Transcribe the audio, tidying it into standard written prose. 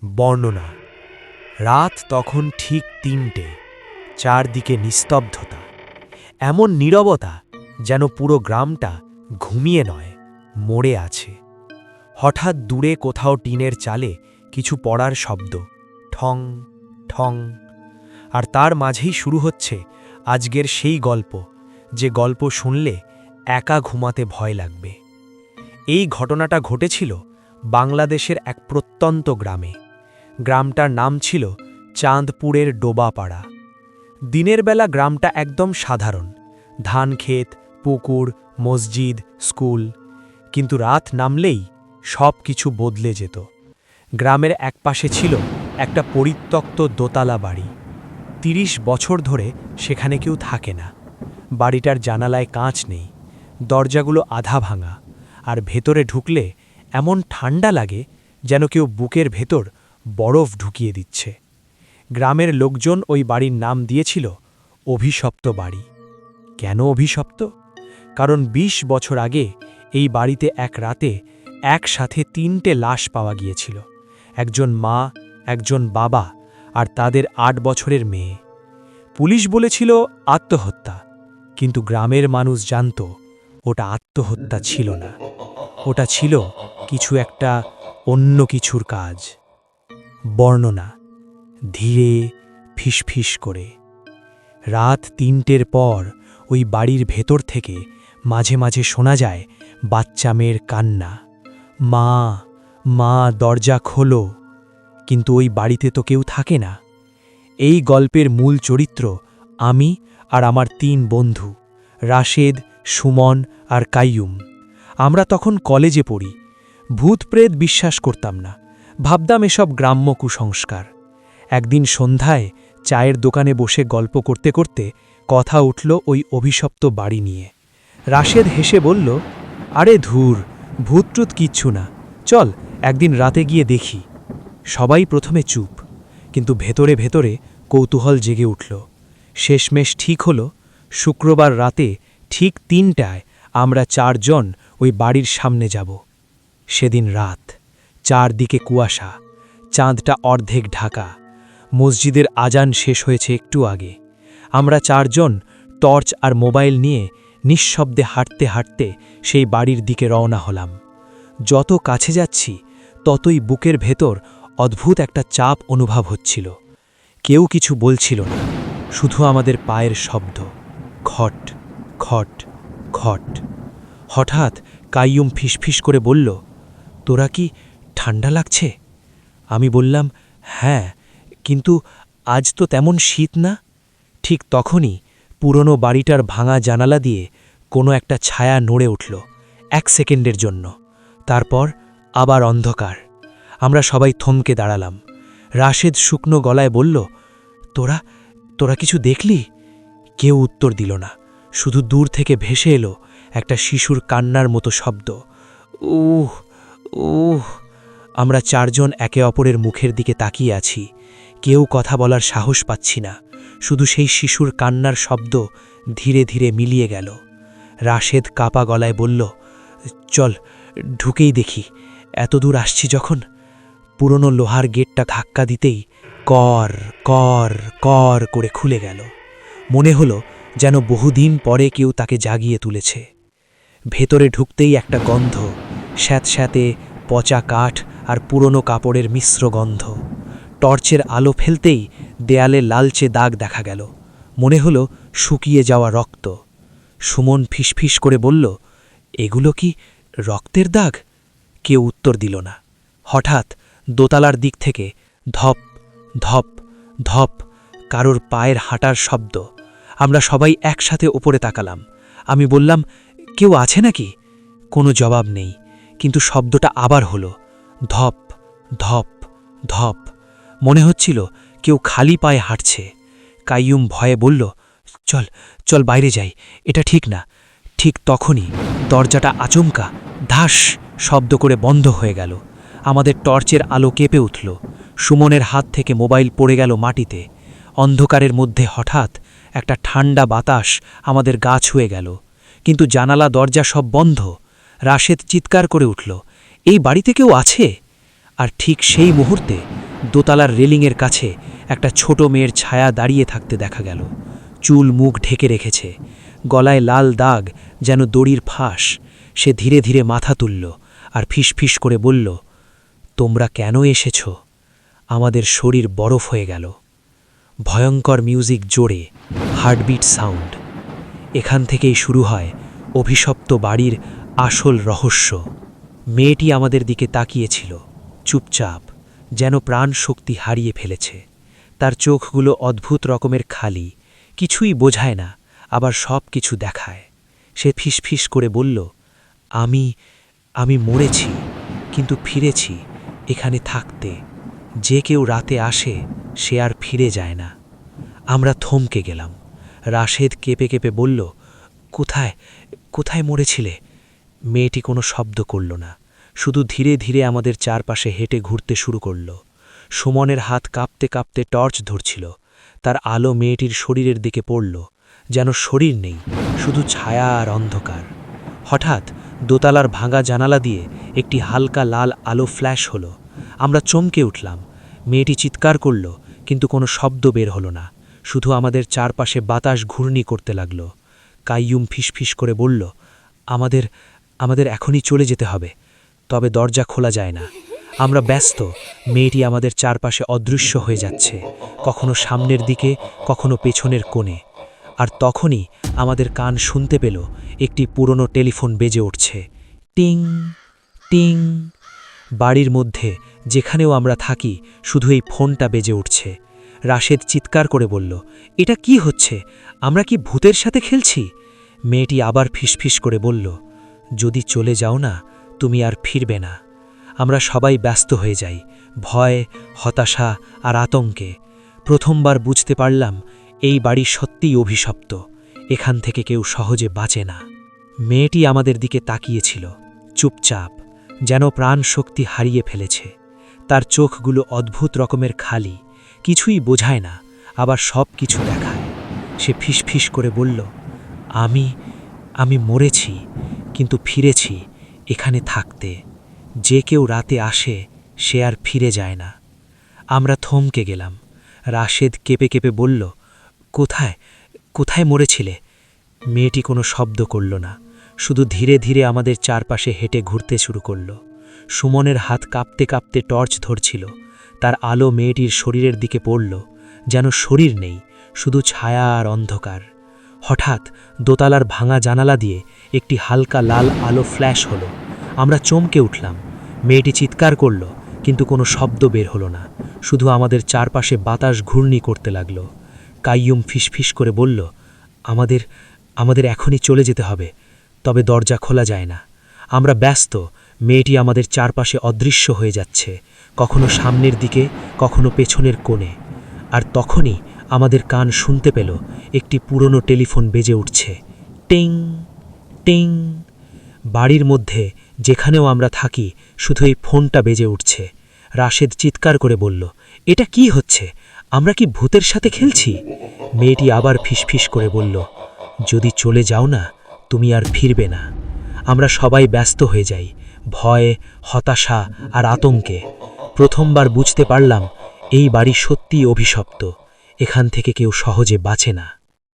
বর্ণনা। রাত তখন ঠিক ৩টে। চারদিকে নিস্তব্ধতা, এমন নীরবতা যেন পুরো গ্রামটা ঘুমিয়ে নয়, মরে আছে। হঠাৎ দূরে কোথাও টিনের চালে কিছু পড়ার শব্দ, ঠং ঠং। আর তার মাঝেই শুরু হচ্ছে আজকের সেই গল্প, যে গল্প শুনলে একা ঘুমাতে ভয় লাগবে। এই ঘটনাটা ঘটেছিল বাংলাদেশের এক প্রত্যন্ত গ্রামে। গ্রামটার নাম ছিল চাঁদপুরের ডোবাপাড়া। দিনের বেলা গ্রামটা একদম সাধারণ, ধান ক্ষেত, পুকুর, মসজিদ, স্কুল। কিন্তু রাত নামলেই সব কিছু বদলে যেত। গ্রামের একপাশে ছিল একটা পরিত্যক্ত দোতলা বাড়ি। ৩০ বছর ধরে সেখানে কেউ থাকে না। বাড়িটার জানালায় কাঁচ নেই, দরজাগুলো আধা ভাঙা, আর ভেতরে ঢুকলে এমন ঠান্ডা লাগে যেন কেউ বুকের ভেতর বরফ ঢুকিয়ে দিচ্ছে। গ্রামের লোকজন ওই বাড়ির নাম দিয়েছিল অভিশপ্ত বাড়ি। কেন অভিশপ্ত? কারণ ২০ বছর আগে এই বাড়িতে এক রাতে একসাথে ৩টে লাশ পাওয়া গিয়েছিল। একজন মা, একজন বাবা আর তাদের ৮ বছরের মেয়ে। পুলিশ বলেছিল আত্মহত্যা, কিন্তু গ্রামের মানুষ জানত ওটা আত্মহত্যা ছিল না, ওটা ছিল কিছু একটা অন্য কিছুর কাজ। বর্ণনা। ধীরে, ফিসফিস করে। রাত ৩টের পর ওই বাড়ির ভেতর থেকে মাঝে মাঝে শোনা যায় বাচ্চা মেয়ের কান্না, মা মা দরজা খোলো। কিন্তু ওই বাড়িতে তো কেউ থাকে না। এই গল্পের মূল চরিত্র আমি আর আমার ৩ বন্ধু, রাশেদ, সুমন আর কাইয়ুম। আমরা তখন কলেজে পড়ি। ভূতপ্রেত বিশ্বাস করতাম না, ভাবতাম এসব গ্রাম্য কুসংস্কার। একদিন সন্ধ্যায় চায়ের দোকানে বসে গল্প করতে করতে কথা উঠল ওই অভিশপ্ত বাড়ি নিয়ে। রাশেদ হেসে বলল, আরে ধুর, ভূতটুত কিচ্ছু না, চল একদিন রাতে গিয়ে দেখি। সবাই প্রথমে চুপ, কিন্তু ভেতরে ভেতরে কৌতূহল জেগে উঠল। শেষমেশ ঠিক হল, শুক্রবার রাতে ঠিক ৩টায় আমরা ৪ জন ওই বাড়ির সামনে যাব। সেদিন রাত, চারদিকে কুয়াশা, চাঁদটা অর্ধেক ঢাকা। মসজিদের আজান শেষ হয়েছে একটু আগে। আমরা ৪ জন টর্চ আর মোবাইল নিয়ে নিঃশব্দে হাঁটতে হাঁটতে সেই বাড়ির দিকে রওনা হলাম। যত কাছে যাচ্ছি ততই বুকের ভেতর অদ্ভুত একটা চাপ অনুভব হচ্ছিল। কেউ কিছু বলছিল না, শুধু আমাদের পায়ের শব্দ, খট খট খট। হঠাৎ কাইয়ুম ফিসফিস করে বলল, তোরা কি ঠান্ডা লাগছে? আমি বললাম, হ্যাঁ, কিন্তু আজ তো তেমন শীত না। ঠিক তখনই পুরনো বাড়িটার ভাঙা জানালা দিয়ে কোনো একটা ছায়া নড়ে উঠল, ১ সেকেন্ডের জন্য। তারপর আবার অন্ধকার। আমরা সবাই থমকে দাঁড়ালাম। রাশেদ শুকনো গলায় বলল, তোরা তোরা কিছু দেখলি? কেউ উত্তর দিল না, শুধু দূর থেকে ভেসে এলো একটা শিশুর কান্নার মতো শব্দ, উহ উহ। আমরা ৪ জন একে অপরের মুখের দিকে তাকিয়ে আছি। কেউ কথা বলার সাহস পাচ্ছি না, শুধু সেই শিশুর কান্নার শব্দ ধীরে ধীরে মিলিয়ে গেল। রাশেদ কাপা গলায় বলল, চল ঢুকেই দেখি, এত দূর আসছি যখন। পুরনো লোহার গেটটা ধাক্কা দিতেই কর কর কর করে খুলে গেল। মনে হলো যেন বহুদিন পরে কেউ তাকে জাগিয়ে তুলেছে। ভেতরে ঢুকতেই একটা গন্ধ, স্যাঁতস্যাঁতে পচা কাঠ আর পুরনো কাপড়ের মিশ্র গন্ধ। টর্চের আলো ফেলতেই দেয়ালে লালচে দাগ দেখা গেল, মনে হলো শুকিয়ে যাওয়া রক্ত। সুমন ফিসফিস করে বলল, এগুলো কি রক্তের দাগ? কেউ উত্তর দিল না। হঠাৎ দোতলার দিক থেকে ধপ ধপ ধপ কারোর পায়ের হাঁটার শব্দ। আমরা সবাই একসাথে ওপরে তাকালাম। আমি বললাম, কেউ আছে নাকি? কোনো জবাব নেই, কিন্তু শব্দটা আবার হলো, ধপ ধপ ধপ। মনে হচ্ছিল কেউ খালি পায়ে হাঁটছে। কাইয়ুম ভয়ে বলল, চল চল বাইরে যাই, এটা ঠিক না। ঠিক তখনই দরজাটা আচমকা ধাস শব্দ করে বন্ধ হয়ে গেল। আমাদের টর্চের আলো কেঁপে উঠল। সুমনের হাত থেকে মোবাইল পড়ে গেল মাটিতে। অন্ধকারের মধ্যে হঠাৎ একটা ঠান্ডা বাতাস আমাদের গা ছুঁয়ে গেল, কিন্তু জানালা দরজা সব বন্ধ। রাশেদ চিৎকার করে উঠল, এই বাড়িতে কেউ আছে? আর ঠিক সেই মুহূর্তে দোতলার রেলিংয়ের কাছে একটা ছোট মেয়ের ছায়া দাঁড়িয়ে থাকতে দেখা গেল। চুল মুখ ঢেকে রেখেছে, গলায় লাল দাগ যেন দড়ির ফাঁস। সে ধীরে ধীরে মাথা তুলল আর ফিসফিস করে বলল, তোমরা কেন এসেছ? আমাদের শরীর বরফ হয়ে গেল। ভয়ঙ্কর মিউজিক জোরে, হার্টবিট সাউন্ড। এখান থেকেই শুরু হয় অভিশপ্ত বাড়ির আসল রহস্য। মেয়েটি আমাদের দিকে তাকিয়েছিল, চুপচাপ, যেন প্রাণ শক্তি হারিয়ে ফেলেছে। তার চোখগুলো অদ্ভুত রকমের খালি, কিছুই বোঝায় না, আবার সব কিছু দেখায়। সে ফিসফিস করে বলল, আমি মরেছি, কিন্তু ফিরেছি এখানে থাকতে। যে কেউ রাতে আসে সে আর ফিরে যায় না। আমরা থমকে গেলাম। রাশেদ কেঁপে কেঁপে বলল, কোথায় কোথায় মরেছিলে? মেয়েটি কোনো শব্দ করল না, শুধু ধীরে ধীরে আমাদের চারপাশে হেঁটে ঘুরতে শুরু করল। সুমনের হাত কাঁপতে কাঁপতে টর্চ ধরছিল। তার আলো মেয়েটির শরীরের দিকে পড়ল, যেন শরীর নেই, শুধু ছায়া আর অন্ধকার। হঠাৎ দোতলার ভাঙা জানালা দিয়ে একটি হালকা লাল আলো ফ্ল্যাশ হলো। আমরা চমকে উঠলাম। মেয়েটি চিৎকার করল, কিন্তু কোনো শব্দ বের হলো না, শুধু আমাদের চারপাশে বাতাস ঘূর্ণি করতে লাগল। কাইয়ুম ফিসফিস করে বলল, আমাদের এখনই চলে যেতে হবে, তবে দরজা খোলা যায় না। আমরা ব্যস্ত, মেয়েটি আমাদের চারপাশে অদৃশ্য হয়ে যাচ্ছে, কখনো সামনের দিকে, কখনো পেছনের কোণে। আর তখনই আমাদের কান শুনতে পেল একটি পুরনো টেলিফোন বেজে উঠছে, টিং টিং। বাড়ির মধ্যে যেখানেও আমরা থাকি শুধু এই ফোনটা বেজে উঠছে। রাশেদ চিৎকার করে বলল, এটা কি হচ্ছে? আমরা কি ভূতের সাথে খেলছি? মেয়েটি আবার ফিসফিস করে বলল, যদি চলে যাও না, তুমি আর ফিরবে না। আমরা সবাই ব্যস্ত হয়ে যাই, ভয়, হতাশা আর আতঙ্কে। প্রথমবার বুঝতে পারলাম এই বাড়ি সত্যিই অভিশপ্ত, এখান থেকে কেউ সহজে বাঁচে না। মেয়েটি আমাদের দিকে তাকিয়েছিল, চুপচাপ, যেন প্রাণ শক্তি হারিয়ে ফেলেছে। তার চোখগুলো অদ্ভুত রকমের খালি, কিছুই বোঝায় না, আবার সব কিছু দেখায়। সে ফিসফিস করে বলল, আমি মরেছি, কিন্তু ফিরেছি এখানে থাকতে। যে কেউ রাতে আসে সে আর ফিরে যায় না। আমরা থমকে গেলাম। রাশেদ কেঁপে কেঁপে বলল, কোথায় কোথায় মরেছিলে? মেয়েটি কোনো শব্দ করল না, শুধু ধীরে ধীরে আমাদের চারপাশে হেঁটে ঘুরতে শুরু করল। সুমনের হাত কাঁপতে কাঁপতে টর্চ ধরছিল। তার আলো মেয়েটির শরীরের দিকে পড়ল, যেন শরীর নেই, শুধু ছায়া আর অন্ধকার। হঠাৎ দোতলার ভাঙা জানালা দিয়ে একটি হালকা লাল আলো ফ্ল্যাশ হলো। আমরা চমকে উঠলাম। মেয়েটি চিৎকার করল, কিন্তু কোনো শব্দ বের হলো না, শুধু আমাদের চারপাশে বাতাস ঘূর্ণি করতে লাগল। কাইয়ুম ফিসফিস করে বলল, আমাদের এখনই চলে যেতে হবে, তবে দরজা খোলা যায় না। আমরা ব্যস্ত, মেয়েটি আমাদের চারপাশে অদৃশ্য হয়ে যাচ্ছে, কখনো সামনের দিকে, কখনো পেছনের কোণে। আর তখনই আমাদের কান শুনতে পেল একটি পুরনো টেলিফোন বেজে উঠছে, টিং টিং। বাড়ির মধ্যে যেখানেও আমরা থাকি শুধু এই ফোনটা বেজে উঠছে। রাশেদ চিৎকার করে বলল, এটা কি হচ্ছে? আমরা কি ভূতের সাথে খেলছি? মেয়েটি আবার ফিসফিস করে বলল, যদি চলে যাও না, তুমি আর ফিরবে না। আমরা সবাই ব্যস্ত হয়ে যাই, ভয়, হতাশা আর আতঙ্কে। প্রথমবার বুঝতে পারলাম এই বাড়ি সত্যিই অভিশপ্ত, এখান থেকে কেউ সহজে বাঁচে না।